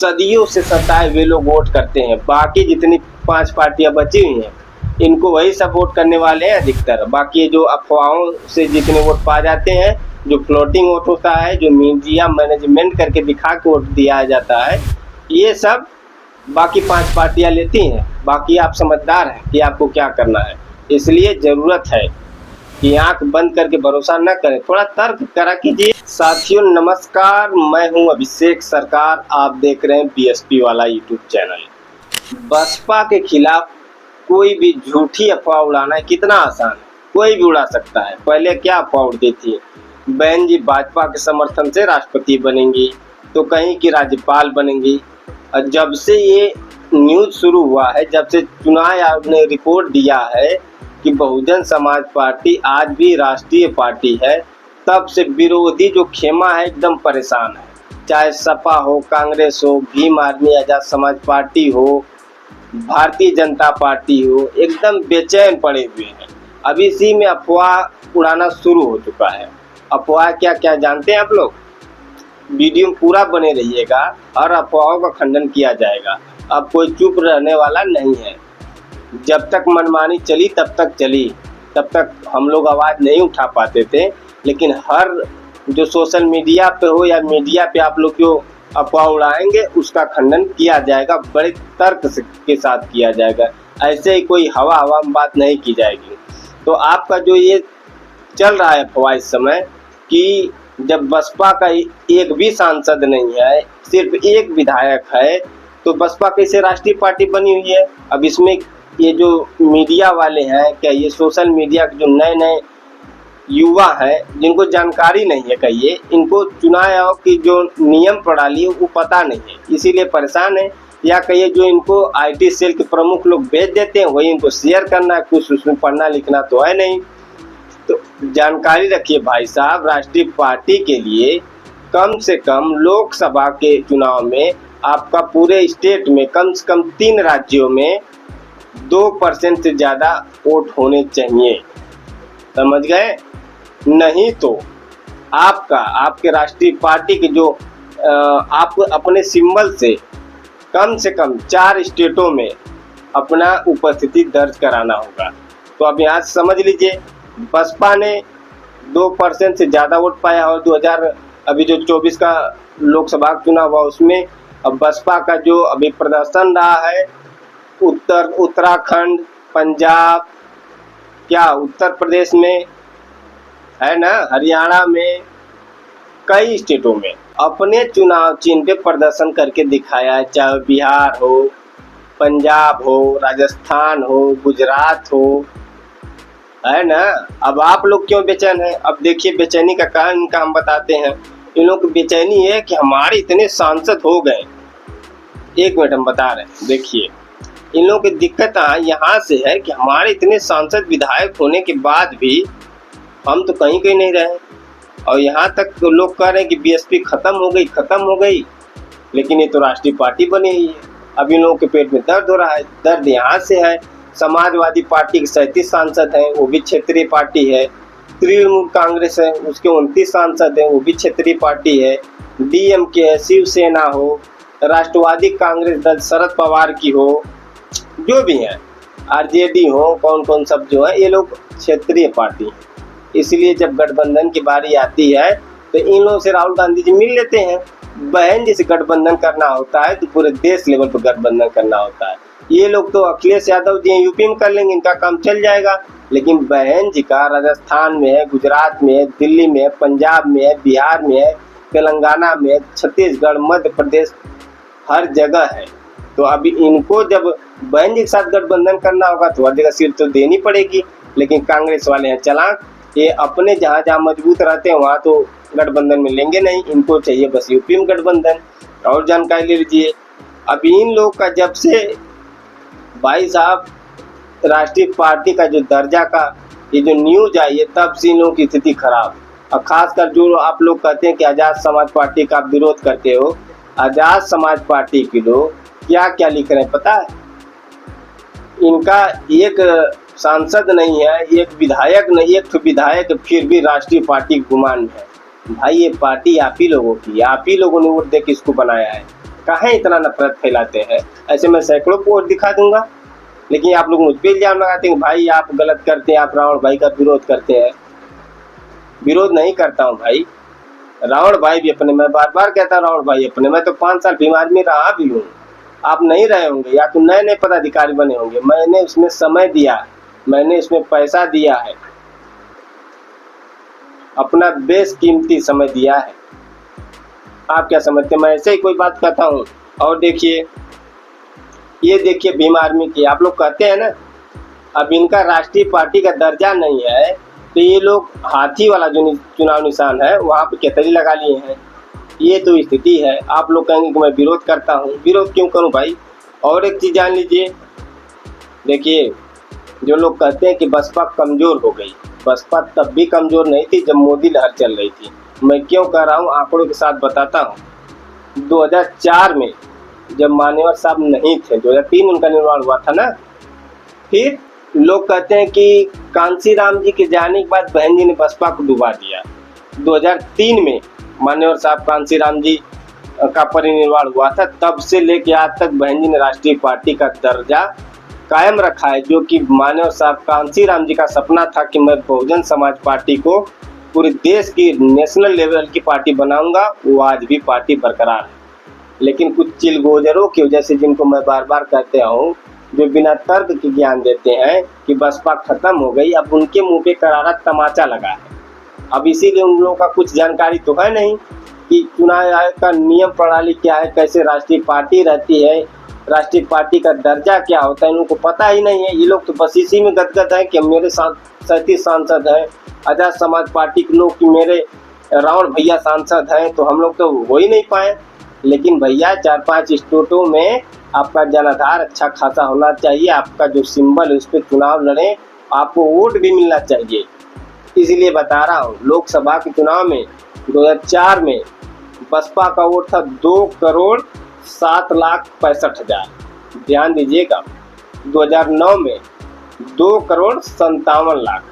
सदियों से सताए वे लोग वोट करते हैं। बाकी जितनी 5 पार्टियां बची हुई हैं इनको वही सब वोट करने वाले हैं अधिकतर। बाकी जो अफवाहों से जितने वोट पा जाते हैं, जो फ्लोटिंग वोट होता है, जो मीडिया मैनेजमेंट करके दिखा के वोट दिया जाता है, ये सब बाकी 5 पार्टियां लेती हैं। बाकी आप समझदार हैं कि आपको क्या करना है। इसलिए ज़रूरत है कि आंख बंद करके भरोसा न करें, थोड़ा तर्क करा कीजिए। साथियों नमस्कार, मैं हूं अभिषेक सरकार, आप देख रहे हैं बीएसपी वाला यूट्यूब चैनल। बसपा के खिलाफ कोई भी झूठी अफवाह उड़ाना कितना आसान है, कोई भी उड़ा सकता है। पहले क्या अफवाह उड़ती थी, बहन जी भाजपा के समर्थन से राष्ट्रपति बनेंगी, तो कहीं की राज्यपाल बनेंगी। और जब से ये न्यूज़ शुरू हुआ है, जब से चुनाव आयोग ने रिपोर्ट दिया है कि बहुजन समाज पार्टी आज भी राष्ट्रीय पार्टी है, तब से विरोधी जो खेमा है एकदम परेशान है। चाहे सपा हो, कांग्रेस हो, भीम आर्मी आजाद समाज पार्टी हो, भारतीय जनता पार्टी हो, एकदम बेचैन पड़े हुए हैं। अब इसी में अफवाह उड़ाना शुरू हो चुका है। अफवाह क्या क्या जानते हैं आप लोग? वीडियो में पूरा बने रहिएगा और अफवाहों का खंडन किया जाएगा। अब कोई चुप रहने वाला नहीं है। जब तक मनमानी चली तब तक चली, तब तक हम लोग आवाज़ नहीं उठा पाते थे। लेकिन हर जो सोशल मीडिया पे हो या मीडिया पे आप लोग जो अफवाह उड़ाएंगे उसका खंडन किया जाएगा, बड़े तर्क के साथ किया जाएगा। ऐसे ही कोई हवा में बात नहीं की जाएगी। तो आपका जो ये चल रहा है अफवाह इस समय कि जब बसपा का एक भी सांसद नहीं है, सिर्फ एक विधायक है, तो बसपा कैसे राष्ट्रीय पार्टी बनी हुई है? अब इसमें ये जो मीडिया वाले हैं, क्या ये सोशल मीडिया के जो नए नए युवा हैं जिनको जानकारी नहीं है, कहिए इनको चुनाव आयोग की जो नियम प्रणाली है वो पता नहीं है, इसीलिए परेशान है। या कहिए जो इनको आईटी सेल के प्रमुख लोग भेज देते हैं वही इनको शेयर करना है, कुछ उसमें पढ़ना लिखना तो है नहीं। तो जानकारी रखिए भाई साहब, राष्ट्रीय पार्टी के लिए कम से कम लोकसभा के चुनाव में आपका पूरे स्टेट में कम से कम 3 राज्यों में 2% से ज़्यादा वोट होने चाहिए, समझ गए? नहीं तो आपके राष्ट्रीय पार्टी के जो आपको अपने सिंबल से कम 4 स्टेटों में अपना उपस्थिति दर्ज कराना होगा। तो अब यहाँ से समझ लीजिए, बसपा ने 2% से ज़्यादा वोट पाया और 2024 का लोकसभा चुनाव हुआ उसमें अब बसपा का जो अभी प्रदर्शन रहा है उत्तराखंड, पंजाब, क्या उत्तर प्रदेश में है ना, हरियाणा में, कई स्टेटों में अपने चुनाव चिन्ह पे प्रदर्शन करके दिखाया है। चाहे बिहार हो, पंजाब हो, राजस्थान हो, गुजरात हो, है ना। अब आप लोग क्यों बेचैन हैं? अब देखिए बेचैनी का कारण इनका हम बताते हैं। इन लोग की बेचैनी है कि हमारे इतने सांसद हो गए। 1 मिनट हम बता रहे हैं, देखिए इन लोगों की दिक्कत यहाँ से है कि हमारे इतने सांसद विधायक होने के बाद भी हम तो कहीं नहीं रहे। और यहाँ तक तो लोग कह रहे हैं कि बीएसपी खत्म हो गई, लेकिन ये तो राष्ट्रीय पार्टी बनी हुई है। अब इन लोगों के पेट में दर्द हो रहा है। दर्द यहाँ से है, समाजवादी पार्टी के 37 सांसद हैं, वो भी क्षेत्रीय पार्टी है। तृणमूल कांग्रेस है, उसके 29 सांसद हैं, वो भी क्षेत्रीय पार्टी है। डीएमके है, शिवसेना हो, राष्ट्रवादी कांग्रेस दल शरद पवार की हो, जो भी हैं, आरजेडी हो, कौन सब जो है, ये लोग क्षेत्रीय पार्टी हैं। इसलिए जब गठबंधन की बारी आती है तो इन लोगों से राहुल गांधी जी मिल लेते हैं। बहन जी से गठबंधन करना होता है तो पूरे देश लेवल पर गठबंधन करना होता है। ये लोग तो अखिलेश यादव जी यूपी में कर लेंगे, इनका काम चल जाएगा। लेकिन बहन जी का राजस्थान में है, गुजरात में है, दिल्ली में है, पंजाब में है, बिहार में है, तेलंगाना में है, छत्तीसगढ़, मध्य प्रदेश, हर जगह है। तो अभी इनको जब बहन जी के साथ गठबंधन करना होगा तो हर जगह सीट तो देनी पड़ेगी। लेकिन कांग्रेस वाले हैं चालाक, ये अपने जहाँ मजबूत रहते हैं वहाँ तो गठबंधन में लेंगे नहीं, इनको चाहिए बस यूपी में गठबंधन। और जानकारी ले लीजिए, अब इन लोग का जब से भाई साहब राष्ट्रीय पार्टी का जो दर्जा का ये जो न्यूज आई है तब से इन लोगों की स्थिति खराब। और खासकर जो आप लोग कहते हैं कि आज़ाद समाज पार्टी का आप विरोध करते हो, आज़ाद समाज पार्टी के लोग क्या क्या लिख रहे हैं पता है? इनका एक सांसद नहीं है, एक विधायक नहीं, एक विधायक फिर भी राष्ट्रीय पार्टी गुमान है। भाई ये पार्टी आप ही लोगों की, आप ही लोगों ने वोट दे के इसको बनाया है। काहे इतना नफरत फैलाते हैं? ऐसे मैं सैकड़ों पोस्ट दिखा दूंगा, लेकिन आप लोग मुझ पे इल्जाम लगाते हैं भाई आप गलत करते हैं, आप रावण भाई का विरोध करते हैं। विरोध नहीं करता हूँ भाई, रावण भाई भी अपने, मैं बार बार कहता हूँ रावण भाई अपने, मैं तो 5 साल बीमार में रहा भी हूँ, आप नहीं रहे होंगे, या तो नए नए पदाधिकारी बने होंगे। मैंने उसमें समय दिया है, मैंने उसमें पैसा दिया है, अपना बेशकीमती समय दिया है। आप क्या समझते हैं मैं ऐसे ही कोई बात कहता हूँ? और देखिए, ये देखिए भीम आर्मी की, आप लोग कहते हैं ना अब इनका राष्ट्रीय पार्टी का दर्जा नहीं है, तो ये लोग हाथी वाला जो चुनाव निशान है वहाँ पे केतरी लगा लिए हैं। ये तो स्थिति है। आप लोग कहेंगे कि मैं विरोध करता हूँ, विरोध क्यों करूँ भाई? और एक चीज़ जान लीजिए, देखिए जो लोग कहते हैं कि बसपा कमज़ोर हो गई, बसपा तब भी कमज़ोर नहीं थी जब मोदी लहर चल रही थी। मैं क्यों कह रहा हूँ, आंकड़ों के साथ बताता हूँ। 2004 में जब मान्यवर साहब नहीं थे, 2003 उनका निर्माण हुआ था ना, फिर लोग कहते हैं कि कांसी राम जी के जाने के बाद बहन जी ने बसपा को डुबा दिया। 2003 में मान्यवर साहब कांसी राम जी का परिनिर्वाण हुआ था, तब से लेके आज तक बहन जी ने राष्ट्रीय पार्टी का दर्जा कायम रखा है, जो कि मान्यवर साहब कांसी राम जी का सपना था कि मैं बहुजन समाज पार्टी को पूरे देश की नेशनल लेवल की पार्टी बनाऊंगा। वो आज भी पार्टी बरकरार है, लेकिन कुछ चिलगोजरों की वजह से, जिनको मैं बार बार कहते हूँ, जो बिना तर्क के ज्ञान देते हैं कि बसपा खत्म हो गई, अब उनके मुंह पे करारा तमाचा लगा है। अब इसीलिए उन लोगों का कुछ जानकारी तो है नहीं कि चुनाव आयोग का नियम प्रणाली क्या है, कैसे राष्ट्रीय पार्टी रहती है, राष्ट्रीय पार्टी का दर्जा क्या होता है, उनको पता ही नहीं है। ये लोग तो बस इसी में गदगद है कि मेरे 37 सांसद हैं, आज़ाद समाज पार्टी के लोग कि मेरे रावण भैया सांसद हैं, तो हम लोग तो हो ही नहीं पाए। लेकिन भैया 4-5 स्टेटों में आपका जनाधार अच्छा खासा होना चाहिए, आपका जो सिंबल है उस पर चुनाव लड़ें, आपको वोट भी मिलना चाहिए। इसलिए बता रहा हूँ, लोकसभा के चुनाव में 2004 में बसपा का वोट था 2,07,65,000। ध्यान दीजिएगा, 2009 में 2,57,00,000,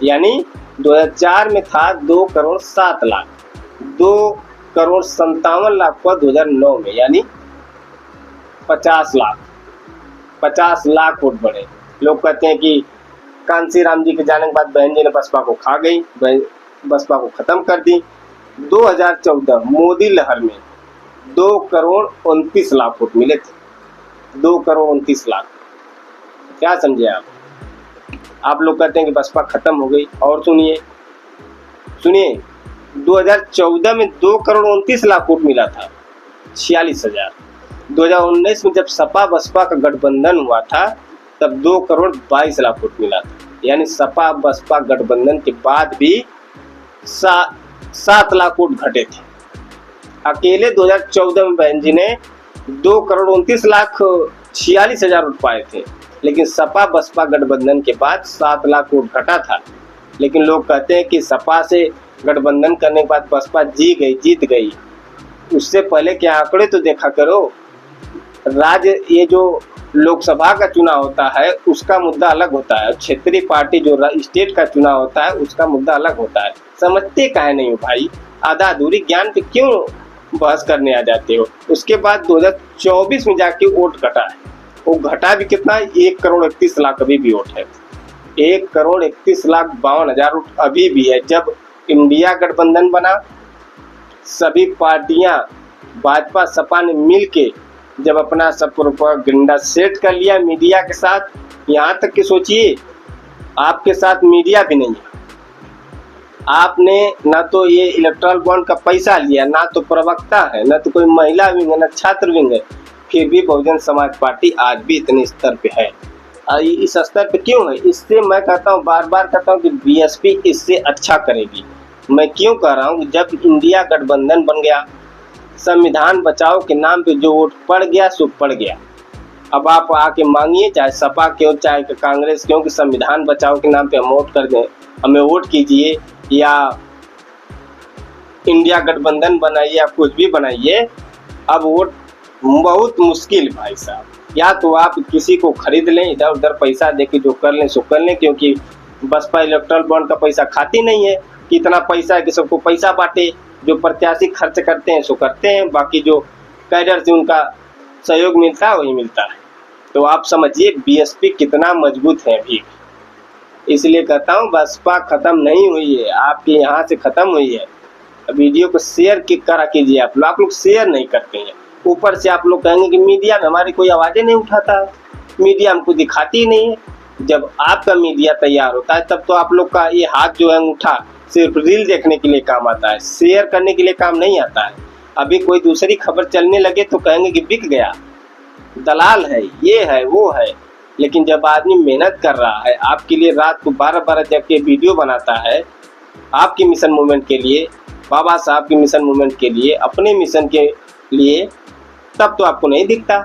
यानी 2004 में था 2,07,00,000, 2,57,00,000 पर 2009 में, यानी 50 लाख वोट बढ़े। लोग कहते हैं कि कांसी राम जी के जाने के बाद बहन जी ने बसपा को खा गई, बसपा को खत्म कर दी। 2014 मोदी लहर में 2,29,00,000 वोट मिले थे, 2,29,00,000। क्या समझे आप लोग कहते हैं कि बसपा खत्म हो गई। और सुनिए 2014 में 2,29,00,000 वोट मिला था, 46,000। 2019 में जब सपा बसपा का गठबंधन हुआ था तब 2,22,00,000 वोट मिला था, यानी सपा बसपा गठबंधन के बाद भी 7 लाख वोट घटे थे। अकेले 2014 में बहन जी ने 2,29,46,000 वोट पाए थे, लेकिन सपा बसपा गठबंधन के बाद 7 लाख वोट घटा था। लेकिन लोग कहते हैं कि सपा से गठबंधन करने के बाद बसपा जीत गई। उससे पहले के आंकड़े तो देखा करो। ये जो लोकसभा का चुनाव होता है उसका मुद्दा अलग होता है, क्षेत्रीय पार्टी जो स्टेट का चुनाव होता है उसका मुद्दा अलग होता है। समझते काहे नहीं हो भाई? आधा अधूरी ज्ञान पे क्यों बहस करने आ जाते हो? उसके बाद 2024 में जाके वोट घटा है, वो घटा भी कितना? 1,31,00,000 अभी भी वोट है, 1,31,52,000 वोट अभी भी है। जब इंडिया गठबंधन बना, सभी पार्टियां भाजपा सपा ने मिल के जब अपना सब प्रोपेगेंडा सेट कर लिया मीडिया के साथ, यहाँ तक कि सोचिए आपके साथ मीडिया भी नहीं है, आपने ना तो ये इलेक्ट्रल बॉन्ड का पैसा लिया, ना तो प्रवक्ता है, ना तो कोई महिला विंग है, ना छात्र विंग है, फिर भी बहुजन समाज पार्टी आज भी इतने स्तर पे है। इस स्तर पे क्यों है? इससे मैं कहता हूँ, बार बार कहता हूँ कि बीएसपी इससे अच्छा करेगी। मैं क्यों कह रहा हूँ? जब इंडिया गठबंधन बन गया, संविधान बचाओ के नाम पे जो वोट पड़ गया सो पड़ गया। अब आप आके मांगिए, चाहे सपा क्यों चाहे कांग्रेस क्यों, कि संविधान बचाओ के नाम पे हम वोट कर दें, हमें वोट कीजिए, या इंडिया गठबंधन बनाइए या कुछ भी बनाइए। अब वोट बहुत मुश्किल भाई साहब, या तो आप किसी को खरीद लें, इधर उधर पैसा देके जो कर लें सो कर लें, क्योंकि बसपा इलेक्ट्रल बॉन्ड का पैसा खाती नहीं है कि इतना पैसा है कि सबको पैसा बांटे। जो प्रत्याशी खर्च करते हैं सो करते हैं, बाकी जो कैडर से उनका सहयोग मिलता है वही मिलता है। तो आप समझिए बीएसपी कितना मजबूत है अभी। इसलिए कहता हूँ बसपा खत्म नहीं हुई है, आपके यहाँ से खत्म हुई है। वीडियो को शेयर करा कीजिए। आप लोग शेयर नहीं करते हैं। ऊपर से आप लोग कहेंगे कि मीडिया में हमारी कोई आवाज़ें नहीं उठाता, मीडिया हमको दिखाती ही नहीं है। जब आपका मीडिया तैयार होता है तब तो आप लोग का ये हाथ जो है अंगूठा सिर्फ रील देखने के लिए काम आता है, शेयर करने के लिए काम नहीं आता है। अभी कोई दूसरी खबर चलने लगे तो कहेंगे कि बिक गया, दलाल है, ये है वो है। लेकिन जब आदमी मेहनत कर रहा है आपके लिए, रात को 12-12 जग के वीडियो बनाता है आपके मिशन मूवमेंट के लिए, बाबा साहब के मिशन मूवमेंट के लिए, अपने मिशन के लिए, तब तो आपको नहीं दिखता।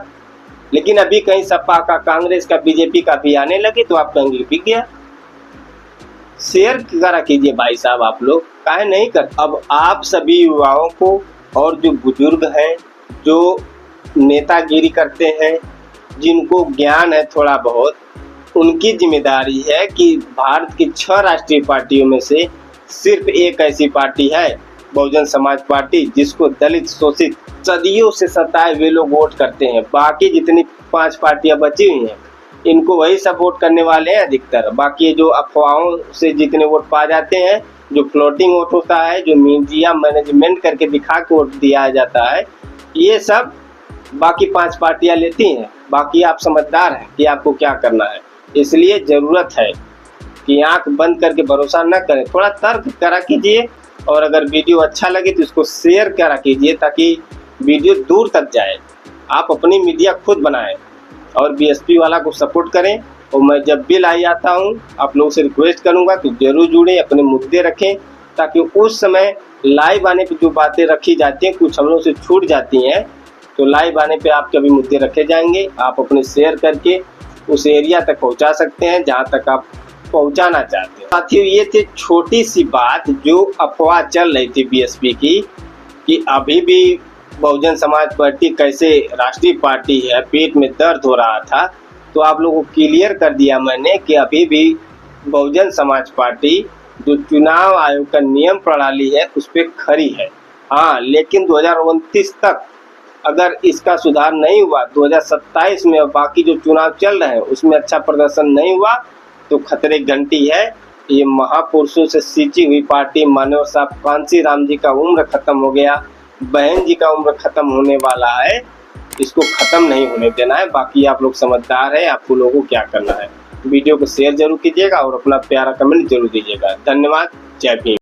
लेकिन अभी कहीं सपा का, कांग्रेस का, बीजेपी का भी आने लगे तो आप कहेंगे बिक गया। शेयर करा कीजिए भाई साहब, आप लोग काहे नहीं कर। अब आप सभी युवाओं को और जो बुजुर्ग हैं, जो नेतागिरी करते हैं, जिनको ज्ञान है थोड़ा बहुत, उनकी जिम्मेदारी है कि भारत की 6 राष्ट्रीय पार्टियों में से सिर्फ एक ऐसी पार्टी है बहुजन समाज पार्टी, जिसको दलित शोषित सदियों से सताए वे लोग वोट करते हैं। बाकी जितनी 5 पार्टियां बची हुई हैं इनको वही सपोर्ट करने वाले हैं अधिकतर। बाकी जो अफवाहों से जितने वोट पा जाते हैं, जो फ्लोटिंग वोट होता है, जो मीडिया मैनेजमेंट करके दिखा के वोट दिया जाता है, ये सब बाकी 5 पार्टियां लेती हैं। बाकी आप समझदार हैं कि आपको क्या करना है। इसलिए ज़रूरत है कि आंख बंद करके भरोसा न करें, थोड़ा तर्क करा कीजिए। और अगर वीडियो अच्छा लगे तो इसको शेयर करा कीजिए ताकि वीडियो दूर तक जाए। आप अपनी मीडिया खुद बनाएं और बीएसपी वाला को सपोर्ट करें। और मैं जब भी लाइव आता हूँ आप लोगों से रिक्वेस्ट करूँगा कि जरूर जुड़ें, अपने मुद्दे रखें, ताकि उस समय लाइव आने पर जो बातें रखी जाती हैं कुछ हम लोग से छूट जाती हैं, तो लाइव आने पे आपके भी मुद्दे रखे जाएंगे। आप अपने शेयर करके उस एरिया तक पहुंचा सकते हैं जहां तक आप पहुंचाना चाहते हैं। साथियों, ये थी छोटी सी बात जो अफवाह चल रही थी बीएसपी की, कि अभी भी बहुजन समाज पार्टी कैसे राष्ट्रीय पार्टी है, पेट में दर्द हो रहा था। तो आप लोगों को क्लियर कर दिया मैंने कि अभी भी बहुजन समाज पार्टी जो चुनाव आयोग का नियम प्रणाली है उस पर खड़ी है। हाँ, लेकिन 2029 तक अगर इसका सुधार नहीं हुआ, 2027 में और बाकी जो चुनाव चल रहे हैं उसमें अच्छा प्रदर्शन नहीं हुआ, तो खतरे घंटी है। ये महापुरुषों से सींची हुई पार्टी, मानव साहब कांसी राम जी का उम्र खत्म हो गया, बहन जी का उम्र खत्म होने वाला है, इसको खत्म नहीं होने देना है। बाकी आप लोग समझदार है, आपको लोगों को क्या करना है। वीडियो को शेयर जरूर कीजिएगा और अपना प्यारा कमेंट जरूर दीजिएगा। धन्यवाद। जय भीम।